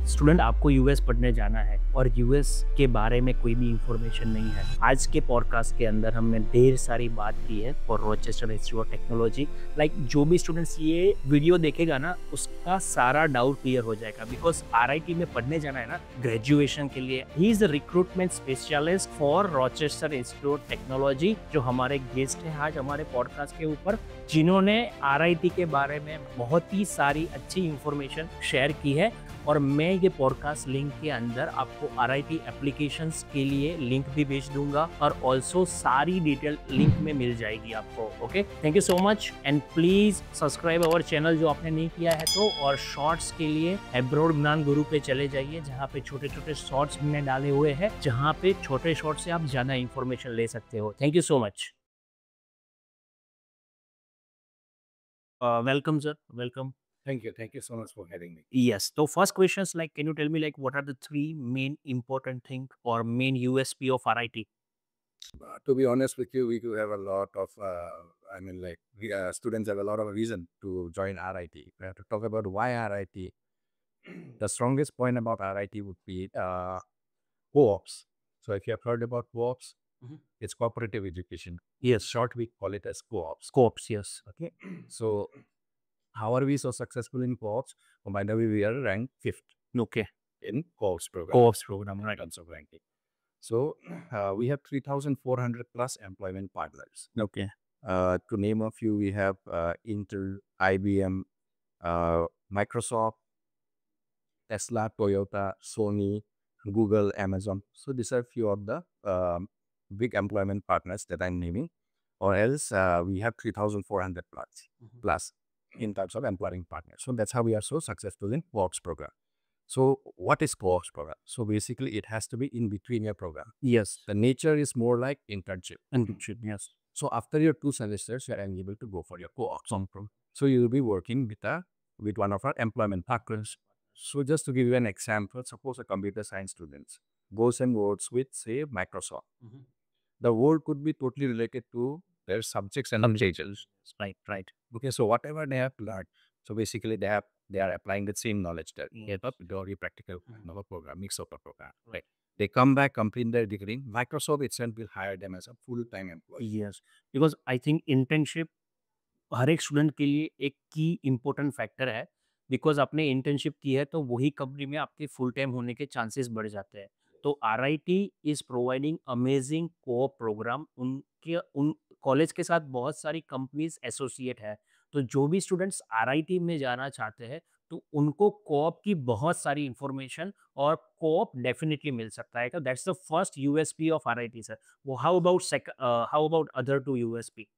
Student आपको US पढ़ने जाना है और यूएस के बारे में कोई भी इंफॉर्मेशन नहीं है। आज के पॉडकास्ट के अंदर हमने ढेर सारी बात की है for Rochester institute of technology. जो भी स्टूडेंट्स ये वीडियो देखेगा ना, उसका सारा डाउट क्लियर हो जाएगा। बिकॉज आरआईटी में पढ़ने जाना है ना ग्रेजुएशन के लिए। He is the recruitment specialist for Rochester institute of technology, जो हमारे गेस्ट हैं आज हमारे पॉडकास्ट के ऊपर, जिन्होंने आरआईटी के बारे में बहुत ही सारी अच्छी इंफॉर्मेशन शेयर की है। और मैं ये पॉडकास्ट लिंक के अंदर आपको आरआईटी एप्लीकेशंस के लिए लिंक भी भेज दूंगा और ऑल्सो सारी डिटेल लिंक में मिल जाएगी आपको। Okay, thank you so much and please subscribe our channel जो आपने नहीं किया है तो। और शॉर्ट्स के लिए एब्रॉड ज्ञान गुरु पे चले जाइए, जहाँ पे छोटे छोटे शॉर्ट्स हमने डाले हुए हैं, जहाँ पे छोटे शॉर्ट से आप ज्यादा इंफॉर्मेशन ले सकते हो। Thank you so much. Welcome sir, welcome. Thank you. Thank you so much for having me. Yes. So first question is like, can you tell me like what are the three main important thing or main USP of RIT? To be honest with you, we do have a lot of, students have a lot of reason to join RIT. We have to talk about why RIT. The strongest point about RIT would be co-ops. So if you have heard about co-ops, it's cooperative education. Yes. Short, we call it as co-ops. Co-ops, yes. Okay. So how are we so successful in co-ops? Oh, by the way, we are ranked 5th Okay. in co-ops program. Co-ops program, right. In terms of ranking. So we have 3,400 plus employment partners. Okay. To name a few, we have Intel, IBM, Microsoft, Tesla, Toyota, Sony, Google, Amazon. So these are a few of the big employment partners that I'm naming. Or else we have 3,400 plus in terms of employing partners. So that's how we are so successful in co-ops program. So what is co-ops program? So basically it has to be in between your program. Yes. The nature is more like internship. Internship, yes. So after your 2 semesters, you are eligible to go for your co-ops. So you will be working with one of our employment partners. So just to give you an example, suppose a computer science student goes and works with, say, Microsoft. The work could be totally related to their subjects and majors. Right, right. Okay, so whatever they have learned, so basically they are applying the same knowledge there. Yes. Theory, practical program, mix of a program. Right. They come back, complete their degree. Microsoft itself will hire them as a full-time employee. Yes. Because I think internship हर एक student के लिए एक की important factor है। Because आपने internship की है तो वही कंपनी में आपके फुल टाइम होने के चांसेस बढ़ जाते हैं। तो RIT is providing amazing co-op program. उन कॉलेज के साथ बहुत सारी कंपनीज एसोसिएट है। तो जो भी स्टूडेंट्स आरआईटी में जाना चाहते हैं तो उनको कोऑप की बहुत सारी इंफॉर्मेशन और कोऑप डेफिनेटली मिल सकता है। That's the first USP of RIT sir. वो how about other two USP?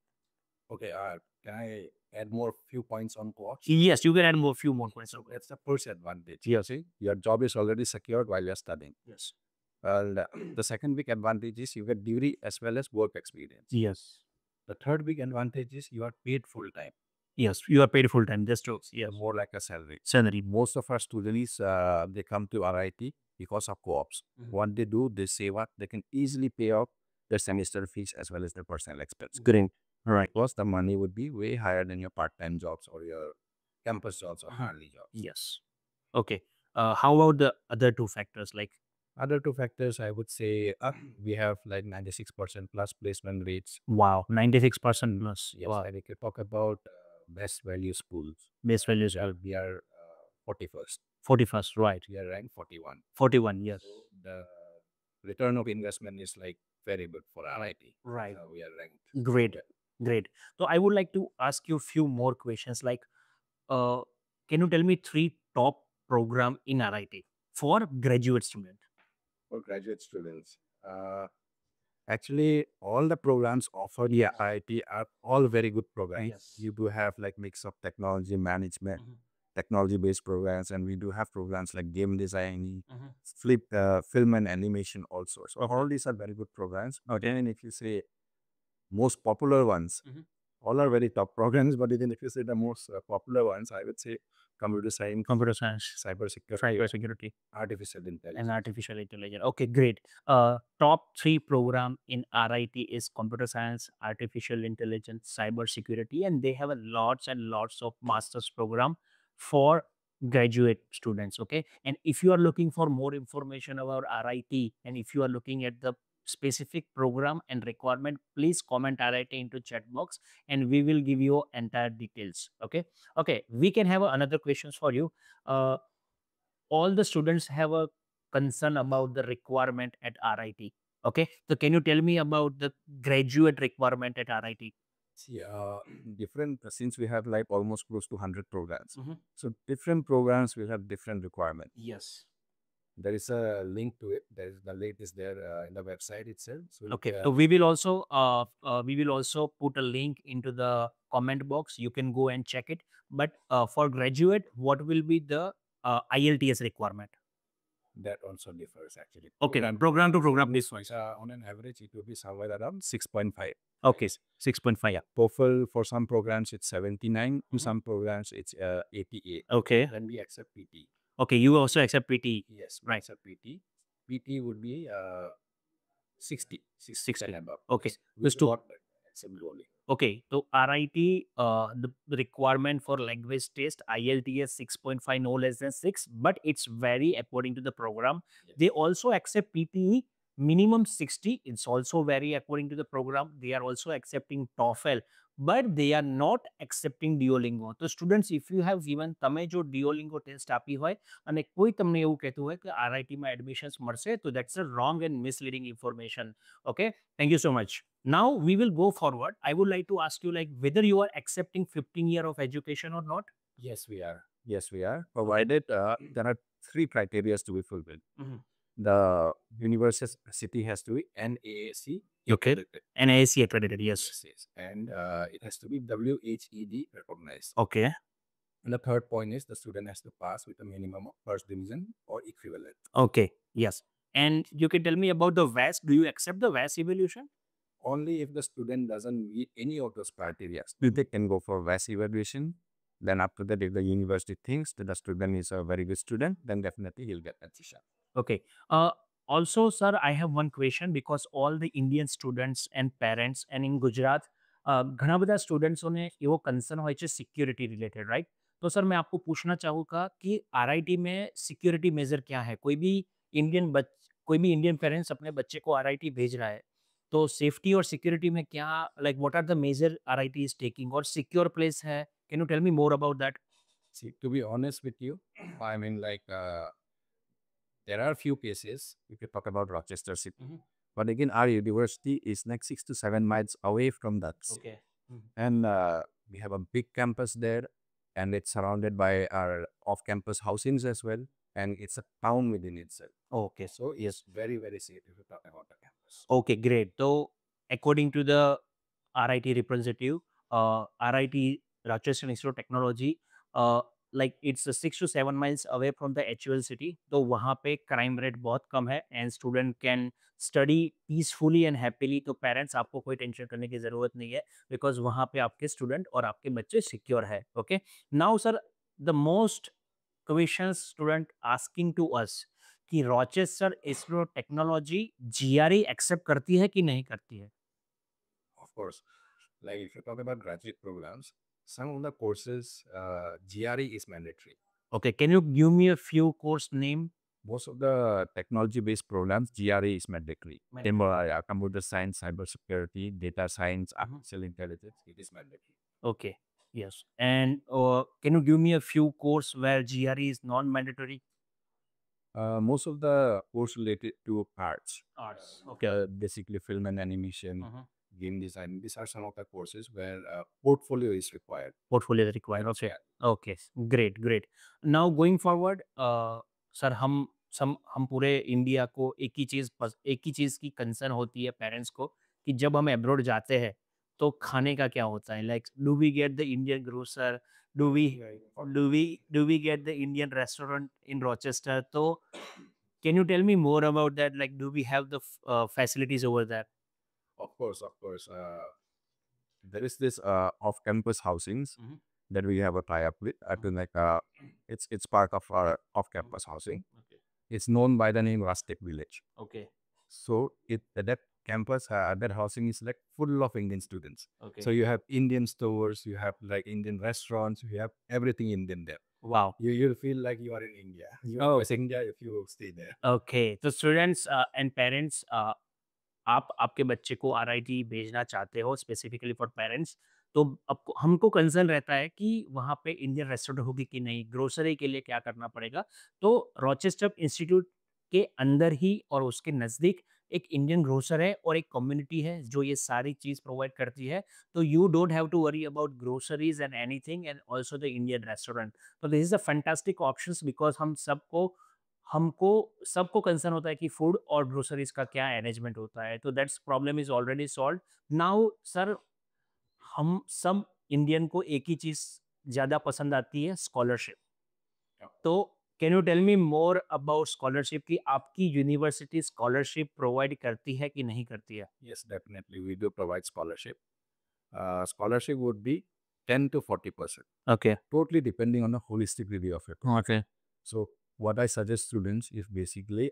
Okay, can I add more few points on co-ops? Yes, you can add few more points. That's the first advantage. Yes. See, your job is already secured while you're studying. Yes. Well, the second big advantage is you get degree as well as work experience. Yes. The third big advantage is you are paid full time. Yes, you are paid full time. That's true. Yes. More like a salary. Salary. Most of our students, they come to RIT because of co-ops. What they do, they save up. They can easily pay off their semester fees as well as their personal expenses. Great. Right. Plus, the money would be way higher than your part-time jobs or your campus jobs or hourly jobs. Yes. Okay. How about the other two factors? Like Other two factors, I would say we have like 96% plus placement rates. wow, 96% plus. Yes, Wow. and if you talk about best value schools, Base values are we are 41st. 41st, right? We are ranked 41. 41, yes. So the return of investment is like very good for RIT. Right. We are ranked. Great. Great. So I would like to ask you a few more questions. Like, can you tell me three top program in RIT for graduate student? For graduate students, actually, all the programs offered Yeah. at IIT are all very good programs. Yes. You do have like mix of technology management, technology-based programs, and we do have programs like game design, film and animation also. So all these are very good programs. Then if you say most popular ones, all are very top programs, but even if you say the most popular ones, I would say computer science, cybersecurity, artificial intelligence. And artificial intelligence. Okay, great. Top three program in RIT is computer science, artificial intelligence, cyber security, and they have a lots and lots of master's program for graduate students. Okay, and if you are looking for more information about RIT, and if you are looking at the specific program and requirement, please comment RIT into chat box, and we will give you entire details. Okay, okay, we can have another questions for you. All the students have a concern about the requirement at RIT. Okay, so can you tell me about the graduate requirement at RIT? See, different since we have like almost close to 100 programs. Mhm. So different programs will have different requirements. Yes. There is a link to it. There is the link is there in the website itself. So Okay, so we will also put a link into the comment box. You can go and check it. But for graduate, what will be the IELTS requirement? that also differs actually. Okay, program to program this wise. On an average, it will be somewhere around 6.5. Okay, 6.5. Yeah. TOEFL for some programs it's 79. To Mhm. some programs it's 88. Okay. Then we accept PT. Okay, you also accept PT. Yes, Right. accept PT. PT would be 60, 60. and above. Okay. Yes, we Just to got accept only. Okay, so RIT, the requirement for language test, IELTS 6.5, no less than 6, but it's very according to the program. Yes. They also accept PTE minimum 60. It's also very according to the program. They are also accepting TOEFL, but they are not accepting Duolingo. So students, if you have given તમે જો Duolingo test આપી હોય અને કોઈ તમને એવું કહેતું હોય કે RIT માં admissions મળશે, તો that's a wrong and misleading information. Okay, thank you so much. Now we will go forward. I would like to ask you like whether you are accepting 15 year of education or not. Yes, we are. Yes, we are. Provided there are three criteria to be fulfilled. The university has to be NAAC Okay. accredited. NIAC accredited, yes. Yes. And it has to be WHED recognized. Okay. And the third point is the student has to pass with a minimum of first division or equivalent. Okay. Yes. And you can tell me about the VAS. Do you accept the VAS evaluation? Only if the student doesn't meet any of those criteria, they can go for VAS evaluation. Then after that, if the university thinks that the student is a very good student, then definitely he'll get admission. Okay. Also, sir, I have one question because all the Indian students and parents and in Gujarat, ઘણા બધા સ્ટુડન્ટ્સોને એવો concern હોય છે security related right तो sir मैं आपको पूछना चाहूँगा कि आरआईटी में सिक्योरिटी मेजर क्या है कोई भी इंडियन पेरेंट्स अपने बच्चे को आरआईटी भेज रहा है तो सेफ्टी और सिक्योरिटी में क्या like what are the major RIT is taking और सिक्योर प्लेस है can you tell me more about that See, to be honest with you, I mean, like, there are few cases if you talk about Rochester City. But again, our university is like 6 to 7 miles away from that city. And we have a big campus there, and it's surrounded by our off-campus housings as well. And it's a town within itself. Okay. So it's very, very safe if you talk about the campus. Okay, great. So, according to the RIT representative, RIT Rochester Institute of Technology, like it's 6 to 7 miles away from the actual city. तो वहाँ पे crime rate बहुत कम है and student can study peacefully and happily. तो parents आपको कोई tension करने की ज़रूरत नहीं है because वहाँ पे आपके student और आपके बच्चे secure है. Okay. Now, sir, the most questions student asking to us कि Rochester institute of technology GRE accept करती है कि नहीं करती है Of course, like if you talk about graduate programs, some of the courses, GRE is mandatory. Okay can you give me a few course name Most of the technology-based programs, GRE is mandatory. Mandatory. In computer science, cybersecurity, data science, artificial intelligence, it is mandatory. Okay yes and can you give me a few course where GRE is non mandatory Most of the course related to arts, arts basically film and animation, game design. These are some of the courses where portfolio is required. portfolio is required okay okay great now going forward sir हम पूरे India को एक ही चीज की concern होती है parents को कि जब हम अब्रॉड जाते हैं तो खाने का क्या होता है like do we get the Indian grocer do we get the Indian restaurant in Rochester तो can you tell me more about that like do we have the facilities over that Of course. There is this off-campus housings that we have a tie-up with. I feel like it's part of our off-campus housing. It's known by the name Rustic Village. okay So that campus, that housing is like full of Indian students. okay So you have Indian stores, you have like Indian restaurants, you have everything Indian there. Wow. You'll feel like you are in India. You are Oh, West India if you stay there. Okay. तो students and parents, आप आपके बच्चे को RIT भेजना चाहते हो specifically for parents, तो आपको हमको कंसर्न रहता है कि वहाँ पे इंडियन रेस्टोरेंट होगी कि नहीं, ग्रोसरी के लिए क्या करना पड़ेगा। तो रॉचेस्टर इंस्टीट्यूट के अंदर ही और उसके नज़दीक एक इंडियन ग्रोसर है और एक कम्युनिटी है जो ये सारी चीज़ प्रोवाइड करती है। तो you don't have to worry about groceries and anything and also the Indian restaurant. तो this is a fantastic options because हमको सबको कंसर्न होता है कि फूड और ग्रोसरीज का क्या अरेंजमेंट होता है, तो that's problem is already solved. Now sir, हम सब इंडियन को एक ही चीज ज्यादा पसंद आती है, स्कॉलरशिप। Yeah. तो can you tell me more about scholarship कि आपकी यूनिवर्सिटी स्कॉलरशिप प्रोवाइड करती है कि नहीं करती है? Yes, definitely. We do provide scholarship. Scholarship would be 10 to 40%, okay. totally depending on the holistic review of it. Okay. So what I suggest students is basically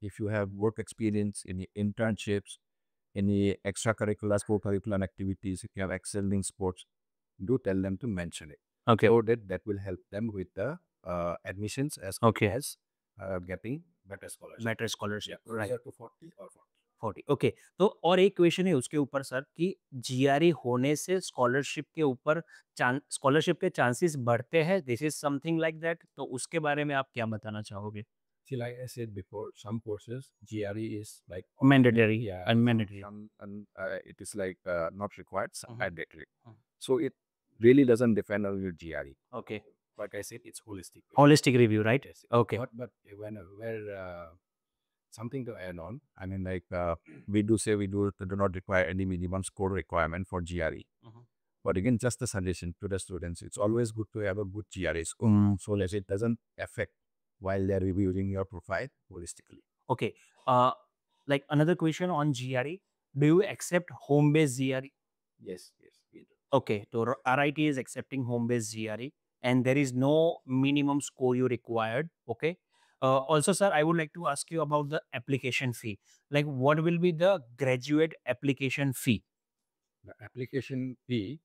if you have work experience, any internships, any extracurricular, co-curricular activities, if you have excelled in sports, do tell them to mention it. Okay. So that will help them with the admissions as well Okay. as getting better scholarship. Better Yeah, scholarship, right. 0 to 40 or 40. 40, okay. तो और एक question है उसके ऊपर sir कि GRE होने से scholarship के ऊपर स्कॉलरशिप के चांसेस बढ़ते हैं, this is something like that, तो उसके बारे में आप क्या बताना चाहोगे? See, like I said before, some courses GRE is like mandatory yeah, and some, mandatory. it is like not required, some Mhm. mandatory. Mhm. So it really doesn't depend on your GRE. Okay. Like I said, it's holistic. Holistic review, right? Yes. Okay. But when where something to add on, I mean, like we do not require any minimum score requirement for GRE. But again, just a suggestion to the students, it's always good to have a good GREs. So that it doesn't affect while they're reviewing your profile holistically. Okay. Like another question on GRE, do you accept home based GRE? Yes, yes, we do. Okay, so RIT is accepting home based GRE and there is no minimum score you required. Okay. Also, sir, I would like to ask you about the application fee. Like, what will be the graduate application fee? The application fee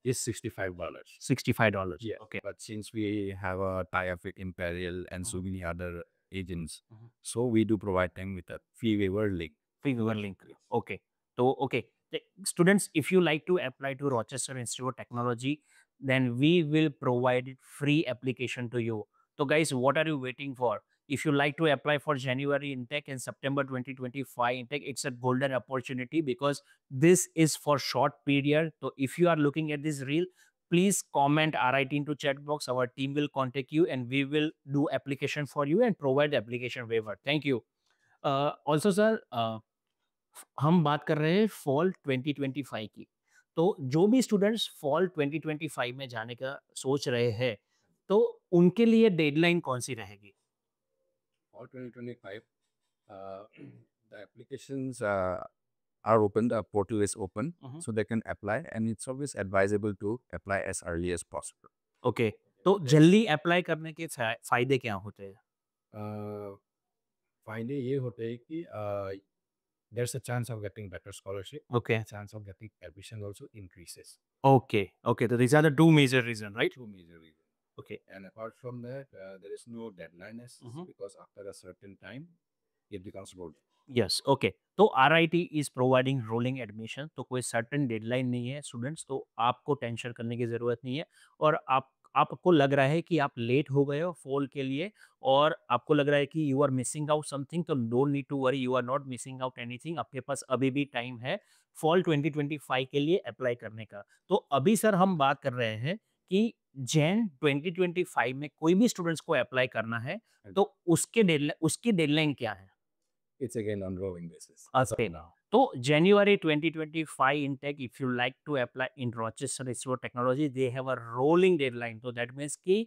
is $65. $65. Yeah. Okay. But since we have a tie-up with Imperial and so many other agents, Mhm. so we do provide them with a fee waiver link. Fee waiver link. Okay. So, okay. Students, if you like to apply to Rochester Institute of Technology, then we will provide free application to you. So, guys, what are you waiting for? If you like to apply for January intake and September 2025 intake, it's a golden opportunity because this is for short period. So, if you are looking at this reel, please comment RIT into chat box. Our team will contact you and we will do application for you and provide the application waiver. Thank you. Also sir, हम बात कर रहे हैं fall 2025 की। तो जो भी students fall 2025 में जाने का सोच रहे हैं, तो उनके लिए डेडलाइन कौन-सी रहेगी? For 2025, the applications are open, the portal is open, so they can apply, and it's always advisable to apply as early as possible. Okay, तो जल्दी अप्लाई करने के फ़ायदे क्या होते हैं? फायदे ये होते हैं कि there's a chance of getting better scholarship. Okay, Chance of getting admission also increases. Okay, okay, तो these are the 2 major reason, right? Two major reasons. Okay, And apart from that, there is no deadline because after a certain time, it becomes rolling. Yes, okay. तो RIT is providing rolling admission, तो कोई certain deadline नहीं है students, तो आपको tension करने की ज़रूरत नहीं है। और आपको लग रहा है कि आप लेट हो गए हो फॉल के लिए और आपको लग रहा है कि you are missing out something, तो don't need to worry, you are not missing out anything. आपके पास अभी भी टाइम है फॉल 2025 के लिए अप्लाई करने का। तो अभी सर हम बात कर रहे हैं कि जैन 2025 में कोई भी स्टूडेंट्स को अप्लाई करना है, तो उसकी डेडलाइन क्या है? It's again on rolling basis. as of now. So January 2025 intake, if you like to apply in Rochester Institute of Technology, they have a rolling deadline. तो that means कि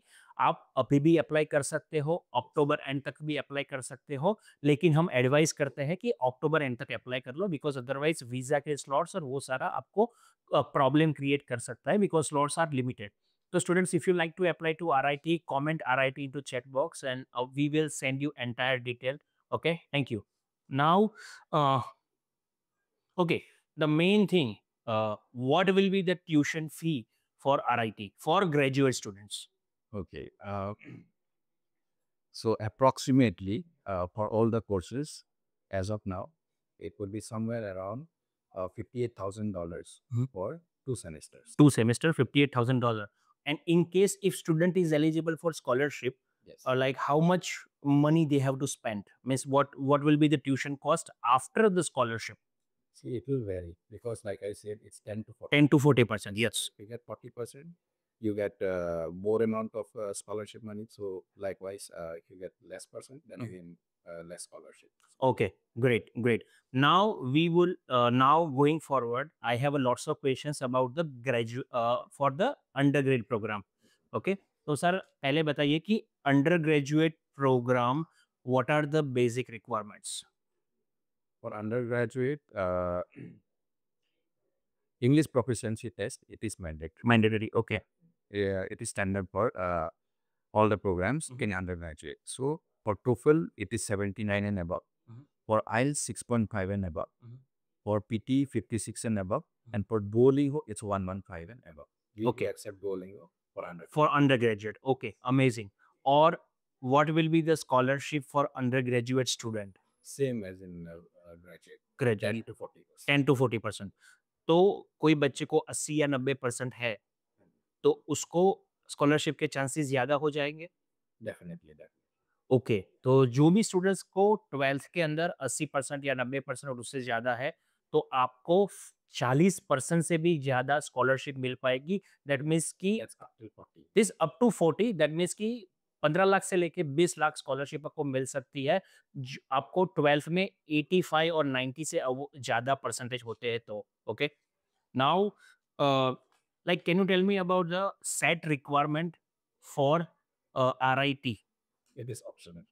आप अभी भी अप्लाई कर सकते हो, अक्टूबर एंड तक भी अप्लाई कर सकते हो, लेकिन हम एडवाइस करते हैं कि अक्टूबर एंड तक अप्लाई कर लो बिकॉज अदरवाइज वीजा के स्लॉट्स और वो सारा आपको प्रॉब्लम क्रिएट कर सकता है because slots are limited. So students, if you like to apply to RIT, comment RIT into chat box and we will send you entire detail. Okay, thank you. Now, okay, the main thing, what will be the tuition fee for RIT for graduate students? Okay. So approximately for all the courses, as of now, it would be somewhere around $58,000 Mhm. for 2 semesters. 2 semester, $58,000. And in case if student is eligible for scholarship, Yes. like how much money they have to spend? Means what will be the tuition cost after the scholarship? See, it will vary because, like I said, it's 10 to 40. 10 to 40%. Yes. If you get 40%, you get more amount of scholarship money. So likewise, if you get less percent, then Mm. again less scholarship. Okay, great. Now we will now going forward. I have a lots of questions about the graduate for the undergrad program. Okay, तो sir पहले बताइए कि undergraduate program what are the basic requirements? For undergraduate, English proficiency test, it is mandatory. Mandatory. Okay. Yeah, it is standard for all the programs Mhm. in undergraduate. So for TOEFL, it is 79 and above. Mhm. For IELTS, 6.5 and above. Mhm. For PT, 56 and above. Mhm. And for Duolingo, it's 115 and above. We Okay. accept Duolingo for undergraduate. For undergraduate. Okay, amazing. Or what will be the scholarship for undergraduate student? Same as in graduate. Graduate. 10 to 40%. 10 to 40%. तो कोई बच्चे को 80 या 90% है तो उसको scholarship के chances ज़्यादा हो जाएंगे। Definitely, definitely. ओके, तो जो भी स्टूडेंट्स को 12th के अंदर 80% या 90% और उससे ज़्यादा है, तो आपको 40% से भी ज़्यादा स्कॉलरशिप मिल पाएगी। दैट मीन्स कि That's up to 40. This up to 40 that means कि 15 लाख से लेके 20 लाख स्कॉलरशिप आपको मिल सकती है। आपको 12th में 85 और 90 से ज़्यादा परसेंटेज होते हैं तो। Okay, now like can you tell me about the set requirement for RIT? It is optional.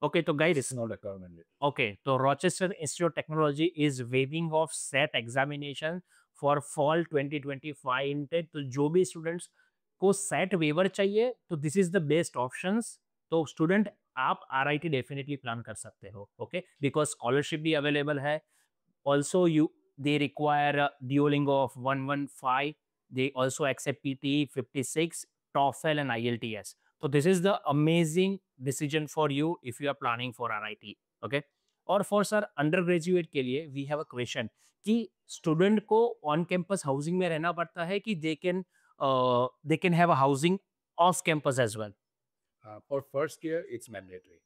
Okay, तो guys, It's not a government. okay, तो Rochester Institute of Technology is waiving off set examination for fall 2025 intake. तो जो भी students को set waiver चाहिए तो this is the best options. तो student आप RIT डेफिनेटली प्लान कर सकते हो। ओके, बिकॉज स्कॉलरशिप भी अवेलेबल है। Also, they require a Duolingo of 115. They also accept PTE 56, TOEFL and IELTS. So this is the amazing decision for you if you are planning for RIT. Okay. और for sir undergraduate के लिए we have a question कि student को on campus housing में रहना पड़ता है कि they can have a housing off campus as well. For first year, it's mandatory.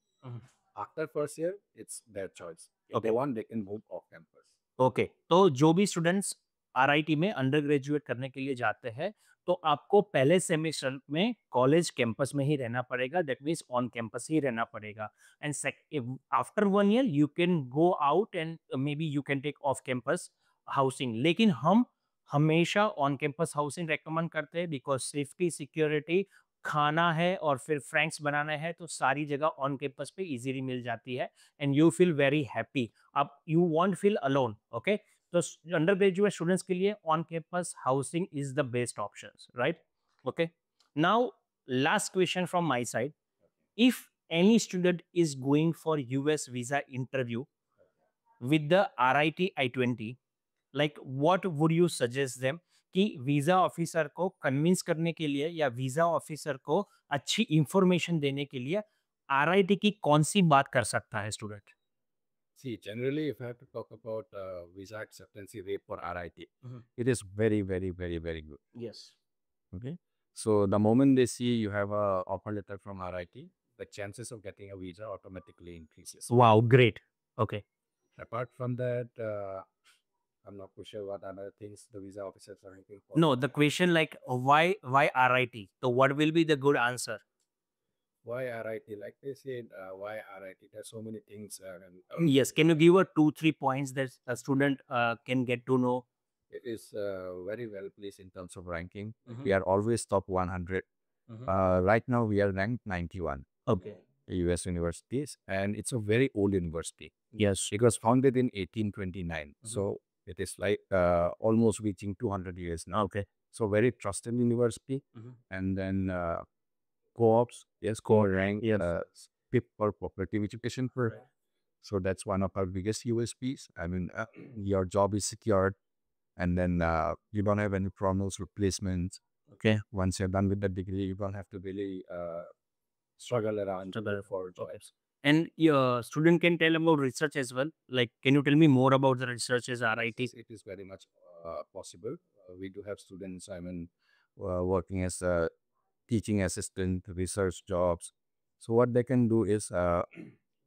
After first year, it's their choice. If Okay. they want, they can move off campus. Okay, तो जो भी students RIT में under graduate करने के लिए जाते हैं तो आपको पहले सेमेस्टर में कॉलेज कैंपस में ही रहना पड़ेगा। दैट मीन्स ऑन कैंपस ही रहना पड़ेगा। And after 1 year you can go out and maybe you can take off campus housing. लेकिन हम हमेशा ऑन कैंपस हाउसिंग रेकमेंड करते हैं बिकॉज सेफ्टी सिक्योरिटी खाना है और फिर फ्रेंड्स बनाना है तो सारी जगह ऑन कैंपस पे इजीली मिल जाती है and you feel very happy. अब you won't feel alone. Okay, तो अंडर ग्रेजुएट स्टूडेंट्स के लिए on campus housing is the best option, right? Okay, now last question from my side. If any student is going for US visa interview with the RIT I-20, like what would you suggest them कि visa officer को convince करने के लिए या visa officer को अच्छी information देने के लिए RIT की कौन सी बात कर सकता है student? See, generally, if I have to talk about visa acceptance rate for RIT, Mhm. it is very, very, very, very good. Yes. Okay. So the moment they see you have a offer letter from RIT, the chances of getting a visa automatically increases. Wow, great. Okay. Apart from that, I'm not too sure what other things the visa officers are looking for. No, the question like why RIT? So what will be the good answer? Why RIT? Like they said, why RIT? There's so many things. Yes, can you give a 2-3 points that a student can get to know? It is very well placed in terms of ranking. Mhm. We are always top 100. Mhm. Right now, we are ranked 91 Okay. US universities, and it's a very old university. Yes. It was founded in 1829. Mhm. So it is like almost reaching 200 years now. Okay. So very trusted university. Mhm. And then co-ops, yes, co-op rank, Yes. PIP for cooperative education. Right. So that's one of our biggest USPs. I mean, your job is secured, and then you don't have any problems with placements. Okay. Once you're done with the degree, you don't have to really struggle around to Struggle. look for jobs. And your student can tell about research as well. Like, can you tell me more about the researches RIT? It is very much possible. We do have students, working as a teaching assistant, research jobs. So what they can do is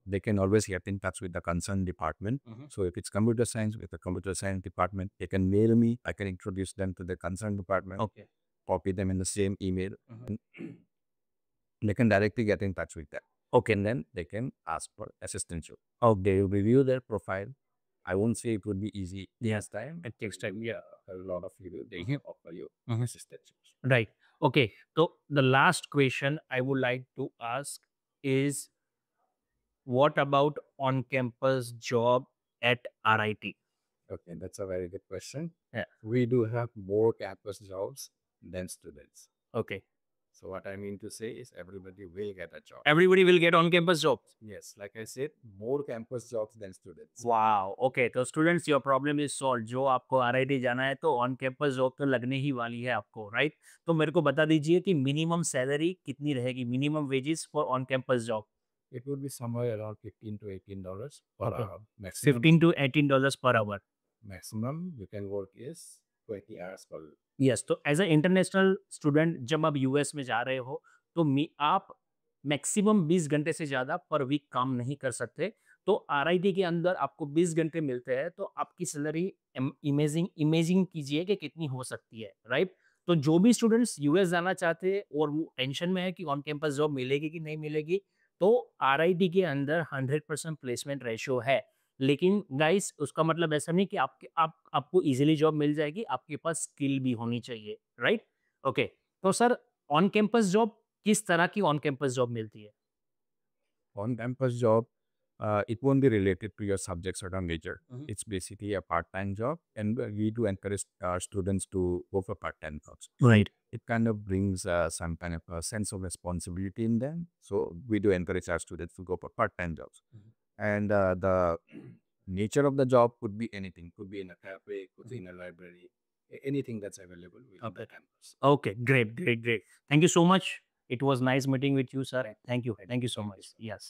they can always get in touch with the concerned department. So if it's computer science, with the computer science department, they can mail me. I can introduce them to the concerned department, Okay. copy them in the same email, and they can directly get in touch with them. Okay. And then they can ask for assistantship. Okay. They will review their profile. I won't say it would be easy. Yes. Time. It takes time. Yeah. A lot of you, they can offer you assistantships. Right. Okay. So the last question I would like to ask is, what about on-campus job at RIT? Okay, that's a very good question. Yeah. We do have more campus jobs than students. Okay. So what I mean to say is everybody will get a job. Everybody will get on-campus jobs. Yes, like I said, more campus jobs than students. Wow okay तो students your problem is solve जो आपको RIT जाना है तो on campus job तो लगने ही वाली है आपको राइट तो मेरे को बता दीजिए कि मिनिमम सैलरी कितनी रहेगी minimum wages for on campus job It would be somewhere around $15 to $18 per Okay. hour. Maximum, $15 to $18 per hour maximum you can work is 20 hours per week. Yes तो as a international student जब आप US में जा रहे हो तो आप maximum 20 घंटे से ज़्यादा पर वीक काम नहीं कर सकते तो आरआईटी के अंदर आपको 20 घंटे मिलते हैं तो आपकी सैलरी इमेजिंग इमेजिंग कीजिए कि कितनी हो सकती है राइट तो जो भी स्टूडेंट्स यूएस जाना चाहते हैं और वो टेंशन में है कि ऑन कैंपस जॉब मिलेगी कि नहीं मिलेगी तो आरआईटी के अंदर 100% प्लेसमेंट रेशियो है लेकिन गाइस उसका मतलब ऐसा नहीं कि आपको इजीली जॉब मिल जाएगी आपके पास स्किल भी होनी चाहिए राइट ओके तो सर ऑन कैंपस जॉब किस तरह की ऑन कैंपस जॉब मिलती है On campus job, it won't be related to your subjects or major. Mhm. It's basically a part-time job, and we do encourage our students to go for part-time jobs. Right It kind of brings some kind of a sense of responsibility in them. So we do encourage our students to go for part-time jobs. Mhm. And the nature of the job could be anything. Could be in a cafe, could be in a library, anything that's available within the campus. Okay, great. Thank you so much. It was nice meeting with you, sir. Thank you so much. Yes.